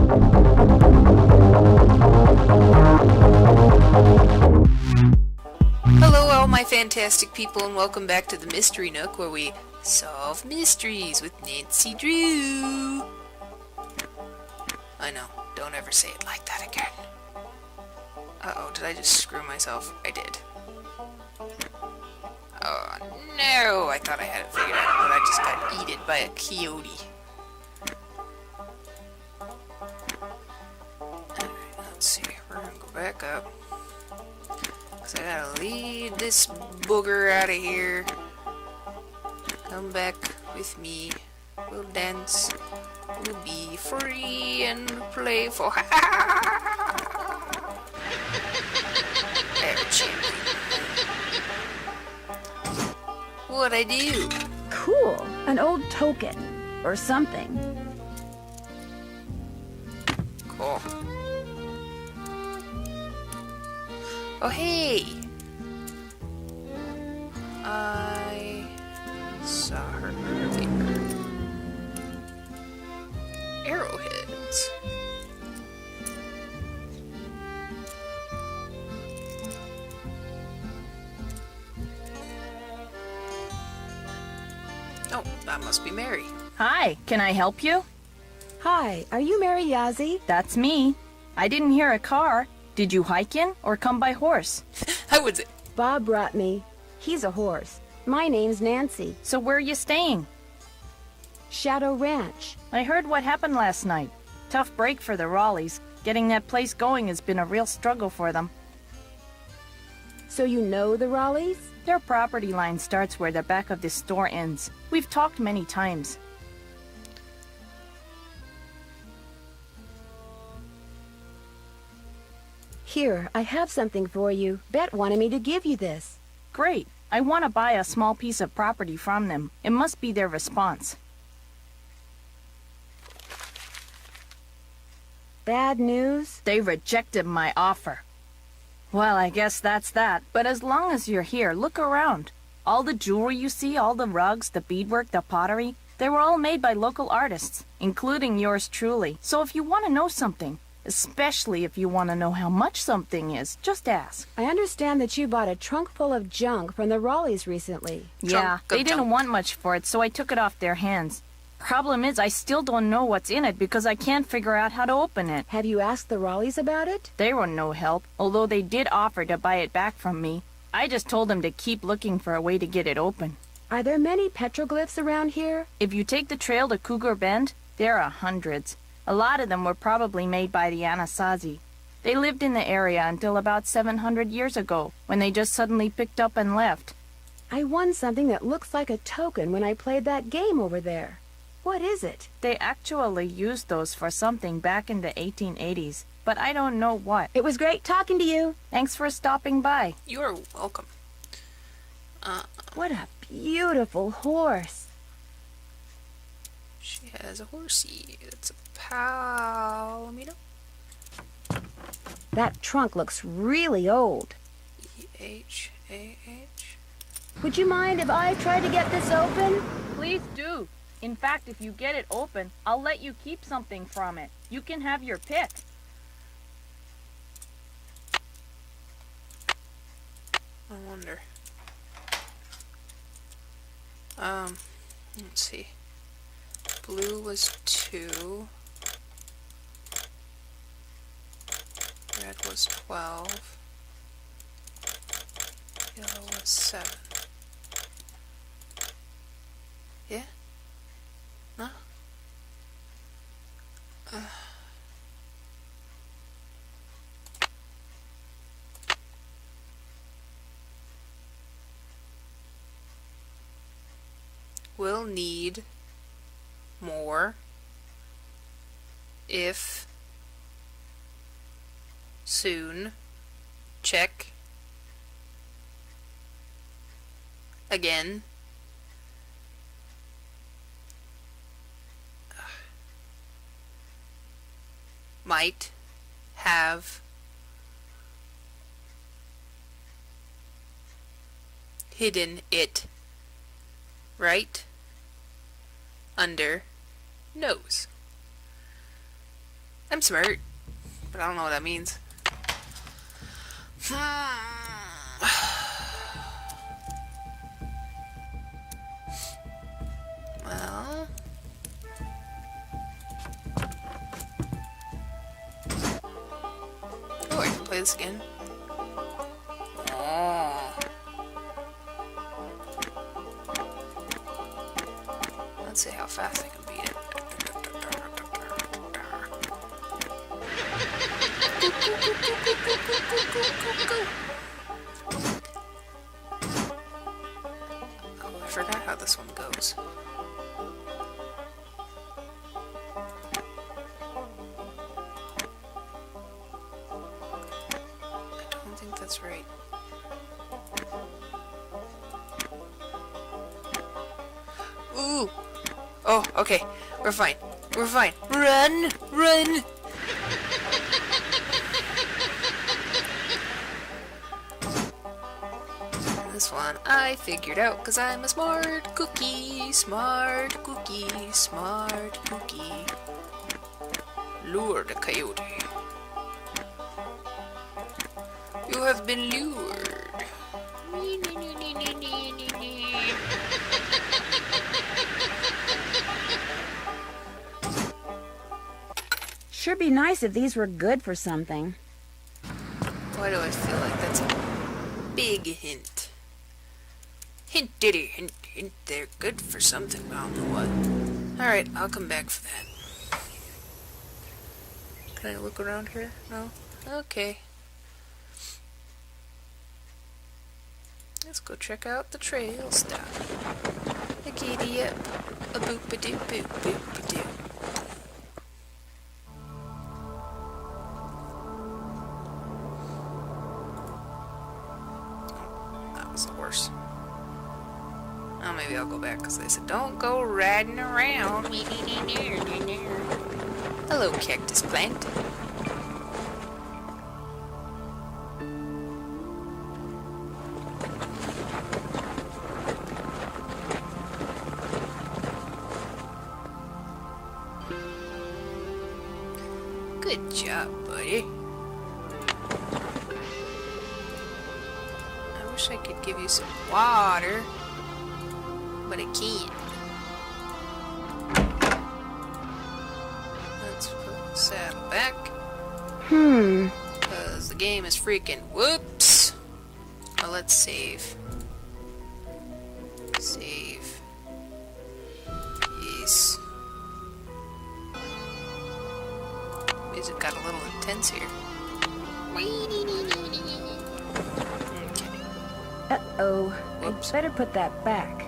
Hello all my fantastic people and welcome back to the Mystery Nook where we solve mysteries with Nancy Drew. I know, don't ever say it like that again. Uh-oh, did I just screw myself? I did. Oh no, I thought I had it figured out, but I just got eaten by a coyote. Alright, let's see, we're gonna go back up. Cause I gotta lead this booger out of here. Come back with me. We'll dance. We'll be free and playful. There, champion. What'd I do? Cool. An old token. Or something. Cool. Oh, hey! I saw her earlier. Arrowheads. Oh, that must be Mary. Hi, can I help you? Hi, are you Mary Yazzie? That's me. I didn't hear a car. Did you hike in or come by horse? I would say. Bob brought me. He's a horse. My name's Nancy. So where are you staying? Shadow Ranch. I heard what happened last night. Tough break for the Raleighs. Getting that place going has been a real struggle for them. So you know the Raleighs? Their property line starts where the back of this store ends. We've talked many times. Here, I have something for you. Bet wanted me to give you this. Great. I want to buy a small piece of property from them. It must be their response. Bad news? They rejected my offer. Well, I guess that's that. But as long as you're here, look around. All the jewelry you see, all the rugs, the beadwork, the pottery, they were all made by local artists, including yours truly. So if you want to know something, especially if you want to know how much something is, just ask. I understand that you bought a trunk full of junk from the Raleighs recently. Yeah, they didn't want much for it, so I took it off their hands. Problem is, I still don't know what's in it because I can't figure out how to open it. Have you asked the Raleighs about it? They were no help, although they did offer to buy it back from me. I just told them to keep looking for a way to get it open. Are there many petroglyphs around here? If you take the trail to Cougar Bend, there are hundreds. A lot of them were probably made by the Anasazi. They lived in the area until about 700 years ago, when they just suddenly picked up and left. I won something that looks like a token when I played that game over there. What is it? They actually used those for something back in the 1880s, but I don't know what. It was great talking to you. Thanks for stopping by. You're welcome. What a beautiful horse. She has a horsey. It's a Palomino. That trunk looks really old. E-H-A-H. Would you mind if I try to get this open? Please do. In fact, if you get it open, I'll let you keep something from it. You can have your pick. I wonder. Let's see. Blue was 2. Red was 12. Yellow was 7. Yeah? No? We'll need more if soon. Check again. Might have hidden it right under nose. I'm smart, but I don't know what that means. Well... Oh, I can play this again. Oh. Let's see how fast I can beat it. Oh, I forgot how this one goes. I don't think that's right. Ooh! Oh, okay. We're fine. We're fine. Run! Run! This one I figured out because I'm a smart cookie. Smart cookie. Smart cookie. Lure the coyote. You have been lured. Sure be nice if these were good for something. Why do I feel like that's a big hint? Hint diddy, hint, hint, they're good for something, but I don't know what. Alright, I'll come back for that. Can I look around here? No? Okay. Let's go check out the trail stop. A giddy up, a boop-a-doo, boop-boop-a-doo. That was the worst. Oh, maybe I'll go back because they said don't go riding around. Hello, cactus plant. Good job, buddy. I wish I could give you some water, but I can't. Let's put the saddle back. Because the game is freaking whoops. Well, let's save. Save. Yes. Music got a little intense here. Okay. Uh-oh. Whoops. I'd better put that back.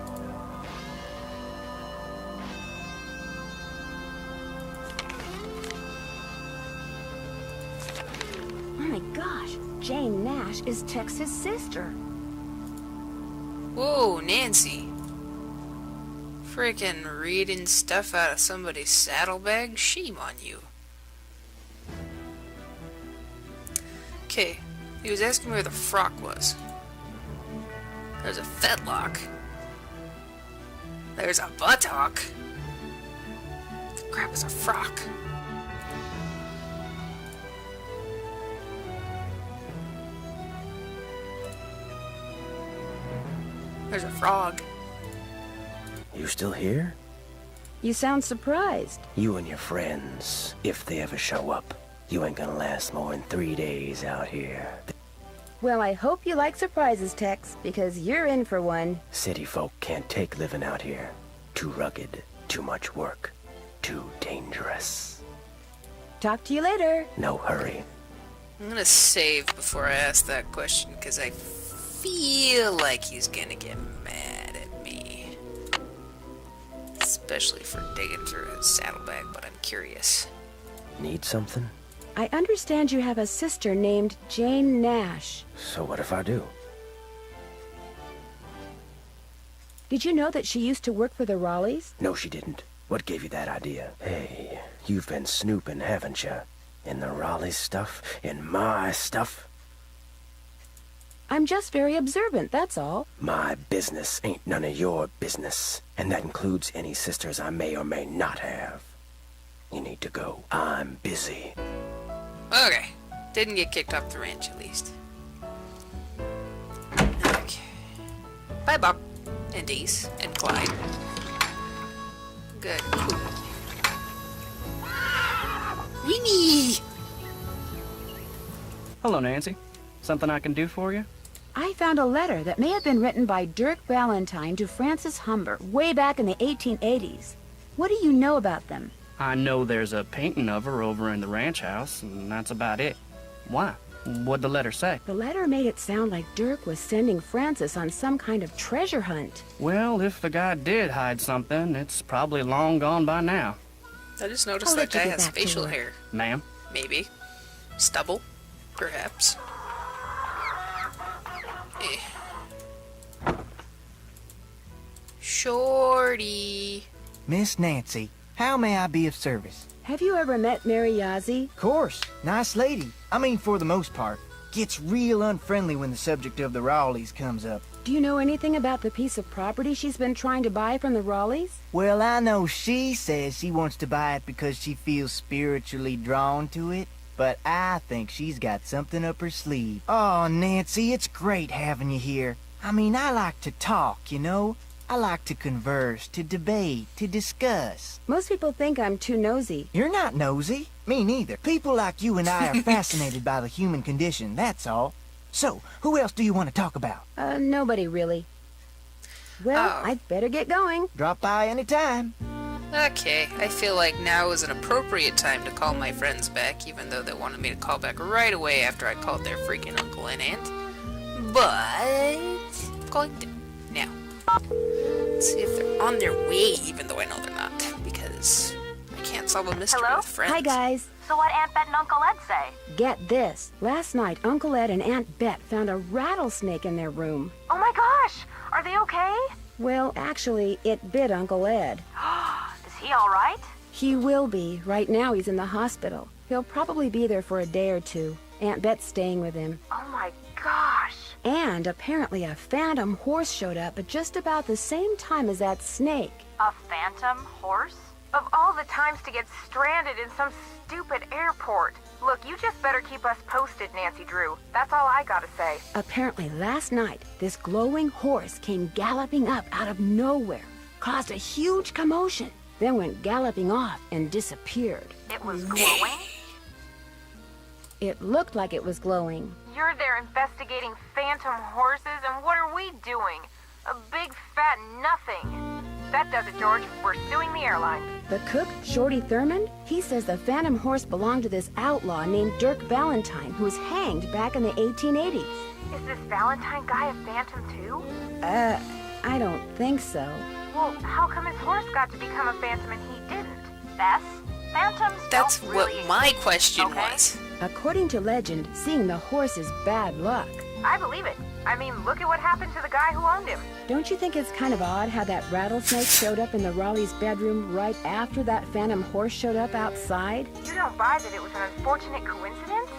Oh my gosh, Jane Nash is Tex's sister. Whoa, Nancy. Freaking reading stuff out of somebody's saddlebag? Shame on you. Okay, he was asking me where the frock was. There's a fetlock. There's a buttock. What the crap is a frock? There's a frog. You still here? You sound surprised. You and your friends, if they ever show up, you ain't gonna last more than 3 days out here. Well, I hope you like surprises, Tex, because you're in for one. City folk can't take living out here. Too rugged, too much work, too dangerous. Talk to you later. No hurry. I'm gonna save before I ask that question because I feel like he's gonna get mad at me. Especially for digging through his saddlebag, but I'm curious. Need something? I understand you have a sister named Jane Nash. So what if I do? Did you know that she used to work for the Raleighs? No, she didn't. What gave you that idea? Hey, you've been snooping, haven't you? In the Raleigh stuff? In my stuff? I'm just very observant, that's all. My business ain't none of your business. And that includes any sisters I may or may not have. You need to go. I'm busy. Okay. Didn't get kicked off the ranch, at least. Okay. Bye, Bob. And Ace. And Clyde. Good. Cool. Winnie! Hello, Nancy. Something I can do for you? I found a letter that may have been written by Dirk Valentine to Francis Humber way back in the 1880s. What do you know about them? I know there's a painting of her over in the ranch house, and that's about it. Why? What'd the letter say? The letter made it sound like Dirk was sending Francis on some kind of treasure hunt. Well, if the guy did hide something, it's probably long gone by now. I just noticed I'll that let you guy get has back to facial work. hair. Ma'am? Maybe. Stubble. Perhaps. Shorty. Miss Nancy, how may I be of service? Have you ever met Mary Yazzie? Course, nice lady. I mean, for the most part. Gets real unfriendly when the subject of the Raleighs comes up. Do you know anything about the piece of property she's been trying to buy from the Raleighs? Well, I know she says she wants to buy it because she feels spiritually drawn to it. But I think she's got something up her sleeve. Oh, Nancy, it's great having you here. I mean, I like to talk, you know? I like to converse, to debate, to discuss. Most people think I'm too nosy. You're not nosy. Me neither. People like you and I are fascinated by the human condition, that's all. So, who else do you want to talk about? Nobody really. Well, Oh. I'd better get going. Drop by any time. Okay, I feel like now is an appropriate time to call my friends back, even though they wanted me to call back right away after I called their freaking uncle and aunt. But I'm calling them now. Let's see if they're on their way, even though I know they're not, because I can't solve a mystery Hello? with friends. Hi, guys. So what Aunt Bet and Uncle Ed say? Get this. Last night, Uncle Ed and Aunt Bet found a rattlesnake in their room. Oh my gosh! Are they okay? Well, actually, it bit Uncle Ed. Is he alright? He will be. Right now, he's in the hospital. He'll probably be there for a day or two. Aunt Bet's staying with him. Oh my gosh! And apparently a phantom horse showed up at just about the same time as that snake. A phantom horse? Of all the times to get stranded in some stupid airport. Look, you just better keep us posted, Nancy Drew. That's all I gotta say. Apparently last night, this glowing horse came galloping up out of nowhere, caused a huge commotion, then went galloping off and disappeared. It was glowing? It looked like it was glowing. You're there investigating phantom horses, and what are we doing? A big fat nothing. That does it, George. We're suing the airline. The cook, Shorty Thurmond, he says the phantom horse belonged to this outlaw named Dirk Valentine, who was hanged back in the 1880s. Is this Valentine guy a phantom too? I don't think so. Well, how come his horse got to become a phantom and he didn't? Bess, phantoms That's don't what really my exist, question okay? was. According to legend, seeing the horse is bad luck. I believe it. I mean, look at what happened to the guy who owned him. Don't you think it's kind of odd how that rattlesnake showed up in the Raleigh's bedroom right after that phantom horse showed up outside? You don't buy that it was an unfortunate coincidence?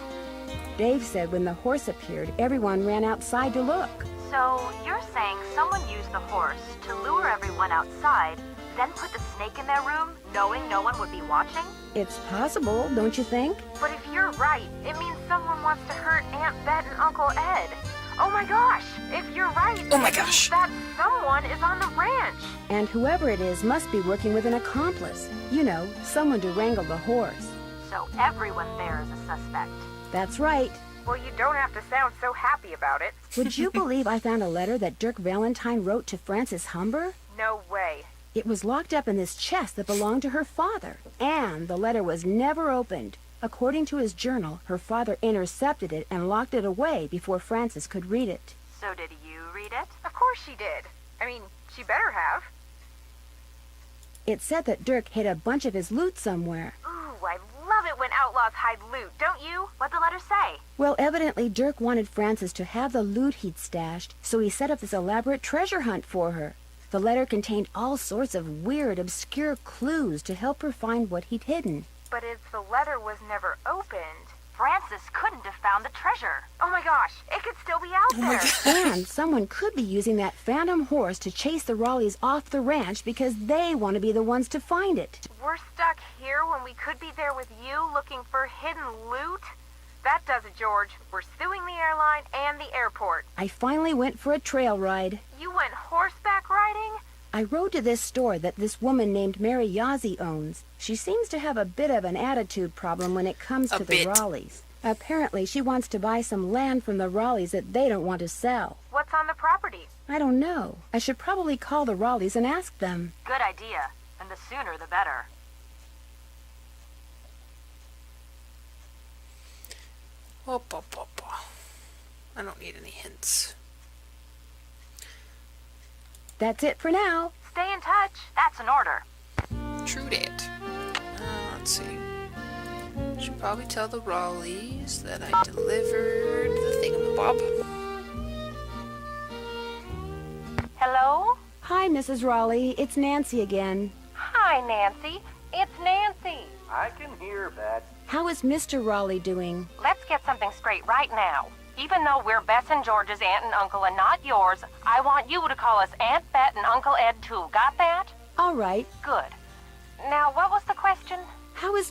Dave said when the horse appeared, everyone ran outside to look. So, you're saying someone used the horse to lure everyone outside, then put the snake in their room, knowing no one would be watching? It's possible, don't you think? But if you're right, it means someone wants to hurt Aunt Bet and Uncle Ed. Oh my gosh! If you're right, Oh my it means gosh. that someone is on the ranch. And whoever it is must be working with an accomplice. You know, someone to wrangle the horse. So everyone there is a suspect. That's right. Well, you don't have to sound so happy about it. Would you believe I found a letter that Dirk Valentine wrote to Francis Humber? No way. It was locked up in this chest that belonged to her father, and the letter was never opened. According to his journal, her father intercepted it and locked it away before Francis could read it. So did you read it? Of course she did. I mean, she better have. It said that Dirk hid a bunch of his loot somewhere. Ooh, I love it when outlaws hide loot, don't you? What'd the letter say? Well, evidently Dirk wanted Francis to have the loot he'd stashed, so he set up this elaborate treasure hunt for her. The letter contained all sorts of weird, obscure clues to help her find what he'd hidden. But if the letter was never opened, Francis couldn't have found the treasure. Oh my gosh, it could still be out there. And someone could be using that phantom horse to chase the Raleighs off the ranch because they want to be the ones to find it. We're stuck here when we could be there with you looking for hidden loot? That does it, George. We're suing the airline and the airport. I finally went for a trail ride. You went horseback riding? I rode to this store that this woman named Mary Yazzie owns. She seems to have a bit of an attitude problem when it comes to the Raleighs. Apparently, she wants to buy some land from the Raleighs that they don't want to sell. What's on the property? I don't know. I should probably call the Raleighs and ask them. Good idea. And the sooner the better. I don't need any hints. That's it for now. Stay in touch. That's an order. True dat. Let's see. Should probably tell the Raleighs that I delivered the thingamabob. Hello? Hi, Mrs. Raleigh. It's Nancy again. Hi, Nancy. It's Nancy. I can hear that. How is Mr. Raleigh doing? Let's get something straight right now. Even though we're Bess and George's aunt and uncle and not yours, I want you to call us Aunt Bet and Uncle Ed too. Got that? All right. Good. Now, what was the question? How is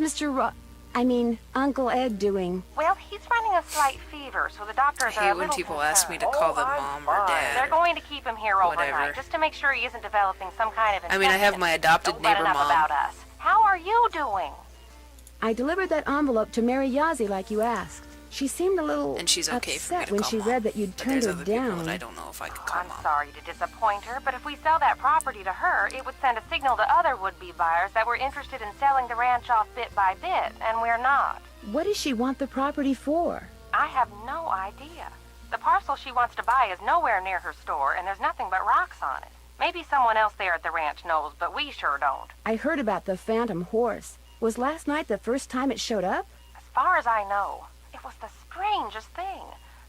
Uncle Ed doing? Well, he's running a slight fever, so the doctors I are hate a when little people concerned. ask me to call them mom or dad. They're going to keep him here overnight, whatever. just to make sure he isn't developing some kind of I mean, I have infection. my adopted Don't let neighbor enough mom. about us. How are you doing? I delivered that envelope to Mary Yazzie like you asked. She seemed a little And she's okay for me upset to when call she mom. read that you'd But turned there's her other people down. that I don't know if I could call I'm mom. sorry to disappoint her, but if we sell that property to her, it would send a signal to other would-be buyers that we're interested in selling the ranch off bit by bit, and we're not. What does she want the property for? I have no idea. The parcel she wants to buy is nowhere near her store, and there's nothing but rocks on it. Maybe someone else there at the ranch knows, but we sure don't. I heard about the phantom horse. Was last night the first time it showed up? As far as I know, it was the strangest thing.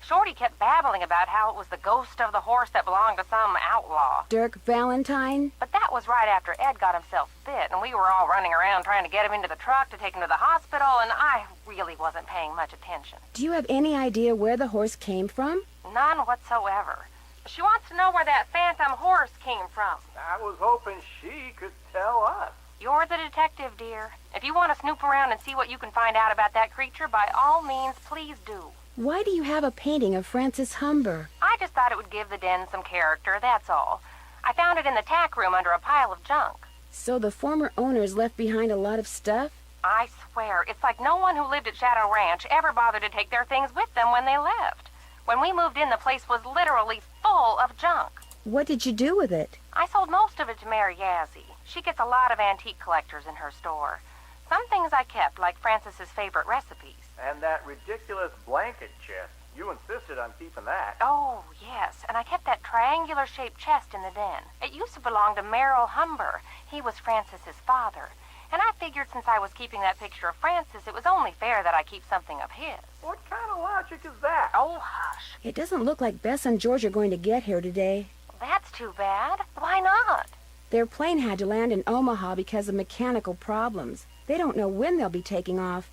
Shorty kept babbling about how it was the ghost of the horse that belonged to some outlaw. Dirk Valentine? But that was right after Ed got himself bit, and we were all running around trying to get him into the truck to take him to the hospital, and I really wasn't paying much attention. Do you have any idea where the horse came from? None whatsoever. She wants to know where that phantom horse came from. I was hoping she could tell us. You're the detective, dear. If you want to snoop around and see what you can find out about that creature, by all means, please do. Why do you have a painting of Francis Humber? I just thought it would give the den some character, that's all. I found it in the tack room under a pile of junk. So the former owners left behind a lot of stuff? I swear, it's like no one who lived at Shadow Ranch ever bothered to take their things with them when they left. When we moved in, the place was literally full of junk. What did you do with it? I sold most of it to Mary Yazzie. She gets a lot of antique collectors in her store. Some things I kept, like Francis's favorite recipes. And that ridiculous blanket chest. You insisted on keeping that. Oh, yes, and I kept that triangular-shaped chest in the den. It used to belong to Merrill Humber. He was Francis's father. And I figured since I was keeping that picture of Francis, it was only fair that I keep something of his. What kind of logic is that? Oh, hush. It doesn't look like Bess and George are going to get here today. That's too bad. Why not? Their plane had to land in Omaha because of mechanical problems. They don't know when they'll be taking off.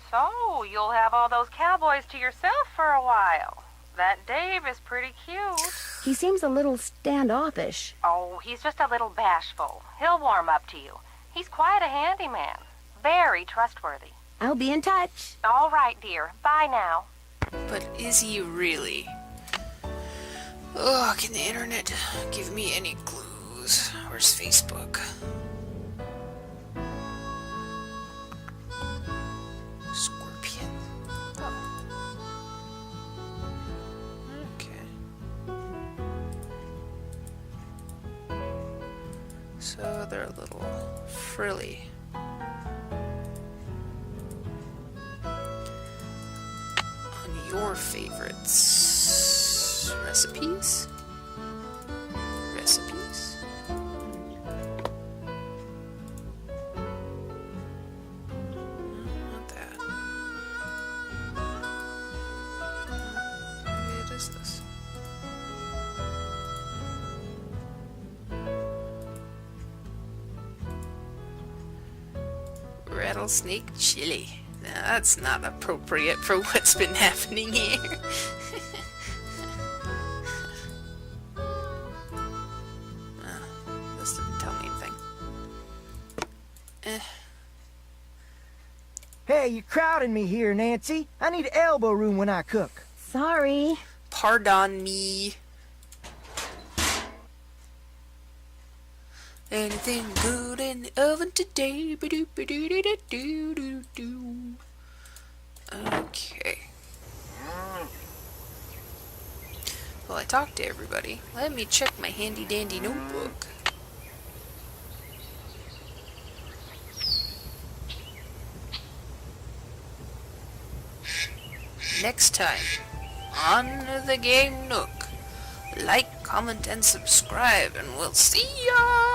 So, you'll have all those cowboys to yourself for a while. That Dave is pretty cute. He seems a little standoffish. Oh, he's just a little bashful. He'll warm up to you. He's quite a handyman. Very trustworthy. I'll be in touch. All right, dear. Bye now. But is he really? Oh, can the internet give me any clues? Where's Facebook? Scorpion. Oh. Okay. So they're a little frilly. On your favorites. Recipes? Recipes? Not that. Maybe it is this. Rattlesnake chili. Now that's not appropriate for what's been happening here. This didn't tell me anything. Hey, you're crowding me here, Nancy. I need elbow room when I cook. Sorry. Pardon me. Anything good in the oven today? Ba-do-ba-do-ba-do-do-do-do-do. Okay. Well, I talked to everybody. Let me check my handy dandy notebook. Next time on the Game Nook, like, comment, and subscribe, and we'll see ya!